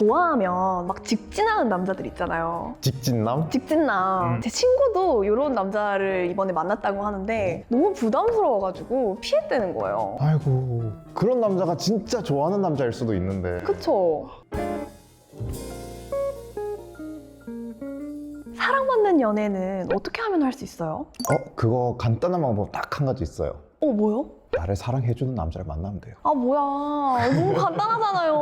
좋아하면 막 직진하는 남자들 있잖아요. 직진남? 직진남. 제 친구도 이런 남자를 이번에 만났다고 하는데 너무 부담스러워가지고 피했다는 거예요. 아이고, 그런 남자가 진짜 좋아하는 남자일 수도 있는데. 그쵸? 사랑받는 연애는 어떻게 하면 할 수 있어요? 그거 간단한 방법 딱 한 가지 있어요. 뭐요? 나를 사랑해주는 남자를 만나면 돼요. 아 뭐야, 너무 간단하잖아요.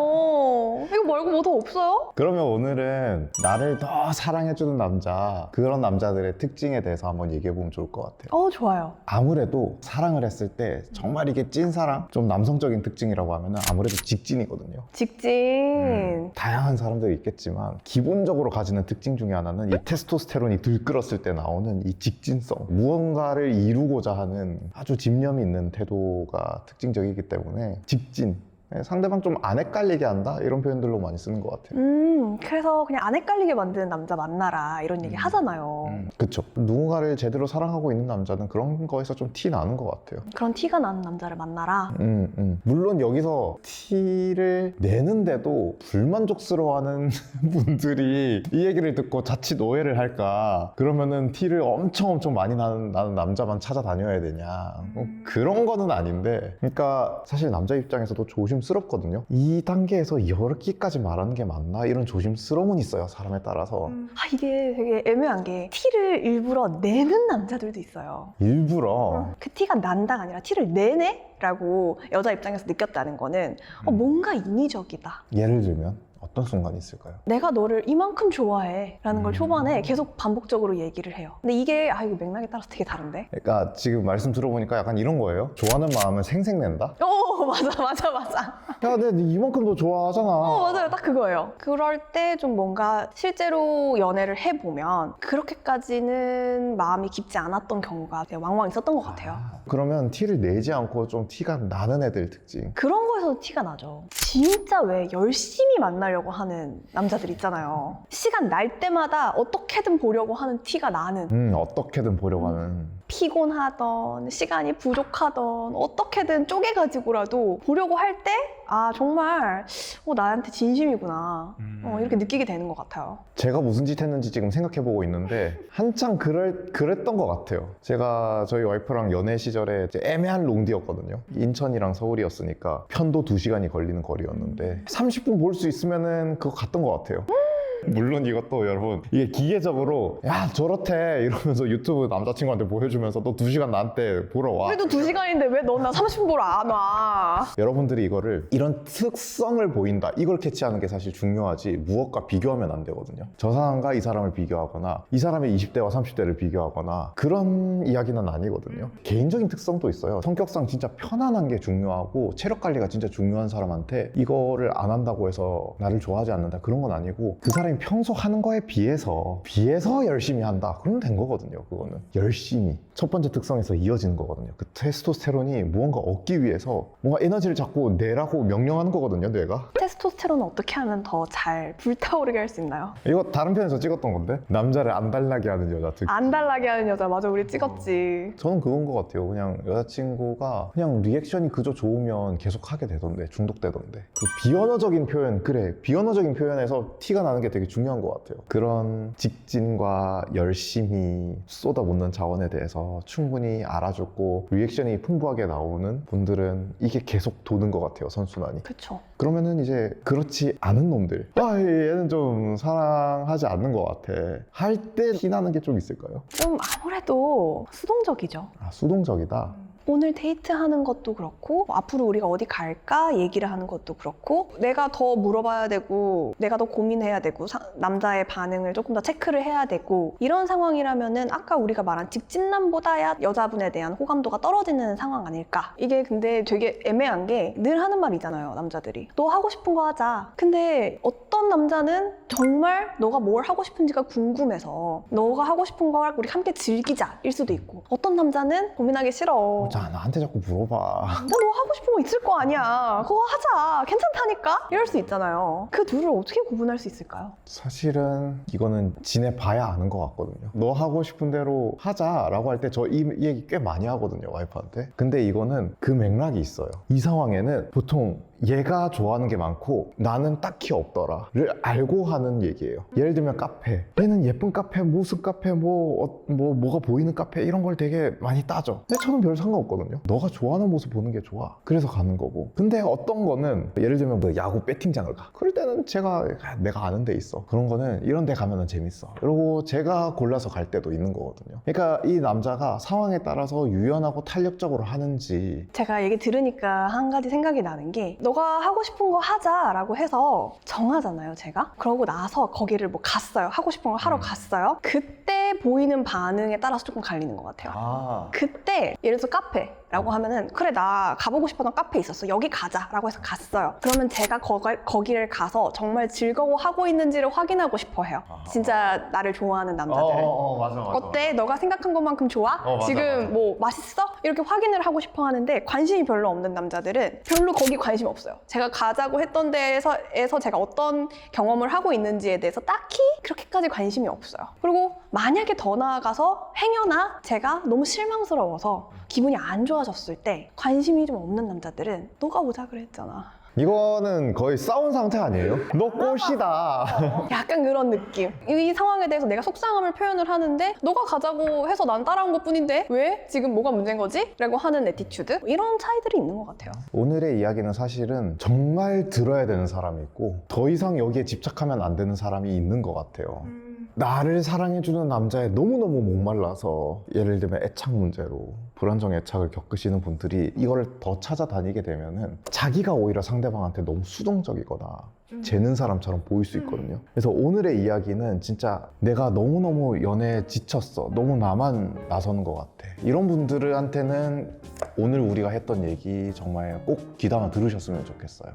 이거 말고 뭐 더 없어요? 그러면 오늘은 나를 더 사랑해주는 남자, 그런 남자들의 특징에 대해서 한번 얘기해보면 좋을 것 같아요. 좋아요. 아무래도 사랑을 했을 때 정말 이게 찐사랑? 좀 남성적인 특징이라고 하면 아무래도 직진이거든요. 직진. 다양한 사람들이 있겠지만 기본적으로 가지는 특징 중에 하나는 이 테스토스테론이 들끓었을 때 나오는 이 직진성, 무언가를 이루고자 하는 아주 집념이 있는 태도가 특징적이기 때문에 직진, 상대방 좀 안 헷갈리게 한다? 이런 표현들로 많이 쓰는 것 같아요. 그래서 그냥 안 헷갈리게 만드는 남자 만나라 이런 얘기 하잖아요. 그쵸. 누군가를 제대로 사랑하고 있는 남자는 그런 거에서 좀 티 나는 것 같아요. 그런 티가 나는 남자를 만나라. 물론 여기서 티를 내는데도 불만족스러워하는 분들이 이 얘기를 듣고 자칫 오해를 할까, 그러면은 티를 엄청 많이 나는 남자만 찾아다녀야 되냐, 그런 거는 아닌데, 그러니까 사실 남자 입장에서도 조심스럽거든요. 이 단계에서 이렇게까지 말하는 게 맞나, 이런 조심스러움은 있어요, 사람에 따라서. 이게 되게 애매한 게 티를 일부러 내는 남자들도 있어요. 일부러 그 티가 난다가 아니라 티를 내네? 라고 여자 입장에서 느꼈다는 거는 뭔가 인위적이다. 예를 들면 어떤 순간이 있을까요? 내가 너를 이만큼 좋아해 라는 걸 초반에 계속 반복적으로 얘기를 해요. 근데 이게 이거 맥락에 따라서 되게 다른데? 그러니까 지금 말씀 들어보니까 약간 이런 거예요. 좋아하는 마음은 생색낸다? 맞아. 야, 내가 이만큼 너 좋아하잖아. 맞아요. 딱 그거예요. 그럴 때 좀 뭔가 실제로 연애를 해보면 그렇게까지는 마음이 깊지 않았던 경우가 되게 왕왕 있었던 것 같아요. 그러면 티를 내지 않고 좀 티가 나는 애들 특징. 그런 거에서 티가 나죠. 진짜 왜 열심히 만나려고 하는 남자들 있잖아요. 시간 날 때마다 어떻게든 보려고 하는 티가 나는. 어떻게든 보려고 하는. 피곤하던 시간이 부족하던 어떻게든 쪼개가지고라도 보려고 할 때 정말 나한테 진심이구나 이렇게 느끼게 되는 것 같아요. 제가 무슨 짓 했는지 지금 생각해보고 있는데 한창 그랬던 것 같아요. 제가 저희 와이프랑 연애 시절에 이제 애매한 롱디였거든요. 인천이랑 서울이었으니까 편도 2시간이 걸리는 거리였는데 30분 볼 수 있으면은 그거 갔던 것 같아요. 물론 이것도 여러분, 이게 기계적으로 야 저렇대 이러면서 유튜브 남자친구한테 보여주면서 너 2시간 나한테 보러 와. 그래도 2시간인데 왜 넌 나 30분 보러 안 와? 여러분들이 이거를 이런 특성을 보인다, 이걸 캐치하는 게 사실 중요하지 무엇과 비교하면 안 되거든요. 저 사람과 이 사람을 비교하거나 이 사람의 20대와 30대를 비교하거나 그런 이야기는 아니거든요. 개인적인 특성도 있어요. 성격상 진짜 편안한 게 중요하고 체력 관리가 진짜 중요한 사람한테 이거를 안 한다고 해서 나를 좋아하지 않는다, 그런 건 아니고 그 사람이 평소 하는 거에 비해서 열심히 한다, 그러면 된 거거든요. 그거는 열심히 첫 번째 특성에서 이어지는 거거든요. 그 테스토스테론이 무언가 얻기 위해서 뭔가 에너지를 자꾸 내라고 명령하는 거거든요, 뇌가. 테스토스테론은 어떻게 하면 더 잘 불타오르게 할 수 있나요? 이거 다른 편에서 찍었던 건데, 남자를 안 달라게 하는 여자 특징. 안 달라게 하는 여자, 맞아, 우리 찍었지. 저는 그건 것 같아요. 그냥 여자친구가 그냥 리액션이 그저 좋으면 계속 하게 되던데, 중독되던데. 그 비언어적인 표현, 그래, 비언어적인 표현에서 티가 나는 게 되게 중요한 것 같아요. 그런 직진과 열심히 쏟아붓는 자원에 대해서 충분히 알아주고 리액션이 풍부하게 나오는 분들은 이게 계속 도는 것 같아요, 선순환이. 그쵸. 그러면은 이제 그렇지 않은 놈들, 얘는 좀 사랑하지 않는 것 같아 할 때 티나는 게 좀 있을까요? 좀 아무래도 수동적이죠. 수동적이다. 오늘 데이트하는 것도 그렇고 앞으로 우리가 어디 갈까 얘기를 하는 것도 그렇고 내가 더 물어봐야 되고 내가 더 고민해야 되고 남자의 반응을 조금 더 체크를 해야 되고 이런 상황이라면은 아까 우리가 말한 직진남보다야 여자분에 대한 호감도가 떨어지는 상황 아닐까. 이게 근데 되게 애매한 게 늘 하는 말이잖아요, 남자들이. 너 하고 싶은 거 하자. 근데 어떤 남자는 정말 너가 뭘 하고 싶은지가 궁금해서 너가 하고 싶은 걸 우리 함께 즐기자 일 수도 있고, 어떤 남자는 고민하기 싫어. 자, 나한테 자꾸 물어봐. 너 하고 싶은 거 있을 거 아니야. 그거 하자. 괜찮다니까? 이럴 수 있잖아요. 그 둘을 어떻게 구분할 수 있을까요? 사실은 이거는 지내봐야 아는 것 같거든요. 너 하고 싶은 대로 하자라고 할 때 저 이 얘기 꽤 많이 하거든요, 와이프한테. 근데 이거는 그 맥락이 있어요. 이 상황에는 보통 얘가 좋아하는 게 많고 나는 딱히 없더라를 알고 하는 얘기예요. 예를 들면 카페, 얘는 예쁜 카페, 모습 카페, 뭐가 보이는 카페 이런 걸 되게 많이 따져. 근데 저는 별 상관없거든요. 너가 좋아하는 모습 보는 게 좋아, 그래서 가는 거고. 근데 어떤 거는 예를 들면 뭐 야구 배팅장을 가, 그럴 때는 내가 아는 데 있어, 그런 거는 이런 데 가면은 재밌어 이러고 제가 골라서 갈 때도 있는 거거든요. 그러니까 이 남자가 상황에 따라서 유연하고 탄력적으로 하는지. 제가 얘기 들으니까 한 가지 생각이 나는 게, 너가 하고 싶은 거 하자라고 해서 정하잖아요, 제가. 그러고 나서 거기를 뭐 갔어요. 하고 싶은 걸 하러 갔어요. 그때 보이는 반응에 따라서 조금 갈리는 것 같아요. 그때 예를 들어서 카페라고 하면은, 그래 나 가보고 싶었던 카페 있었어, 여기 가자라고 해서 갔어요. 그러면 제가 거기를 가서 정말 즐거워하고 있는지를 확인하고 싶어 해요. 진짜 나를 좋아하는 남자들은. 맞아. 어때? 너가 생각한 것만큼 좋아? 맞아, 지금 맞아. 뭐 맛있어? 이렇게 확인을 하고 싶어 하는데, 관심이 별로 없는 남자들은 별로 거기 관심 없어요. 제가 가자고 했던 데에서 제가 어떤 경험을 하고 있는지에 대해서 딱히 그렇게까지 관심이 없어요. 그리고 만약에 더 나아가서 행여나 제가 너무 실망스러워서 기분이 안 좋아졌을 때 관심이 좀 없는 남자들은, 너가 오자 그랬잖아, 이거는 거의 싸운 상태 아니에요? 너 꽃이다. 약간 그런 느낌. 이 상황에 대해서 내가 속상함을 표현을 하는데, 너가 가자고 해서 난 따라온 것 뿐인데 왜? 지금 뭐가 문제인 거지? 라고 하는 애티튜드? 이런 차이들이 있는 것 같아요. 오늘의 이야기는 사실은 정말 들어야 되는 사람이 있고 더 이상 여기에 집착하면 안 되는 사람이 있는 것 같아요. 나를 사랑해주는 남자에 너무너무 목말라서, 예를 들면 애착 문제로 불안정 애착을 겪으시는 분들이 이걸 더 찾아다니게 되면은 자기가 오히려 상대방한테 너무 수동적이거나 재는 사람처럼 보일 수 있거든요. 그래서 오늘의 이야기는 진짜 내가 너무너무 연애에 지쳤어, 너무 나만 나서는 것 같아, 이런 분들한테는 오늘 우리가 했던 얘기 정말 꼭 귀담아 들으셨으면 좋겠어요.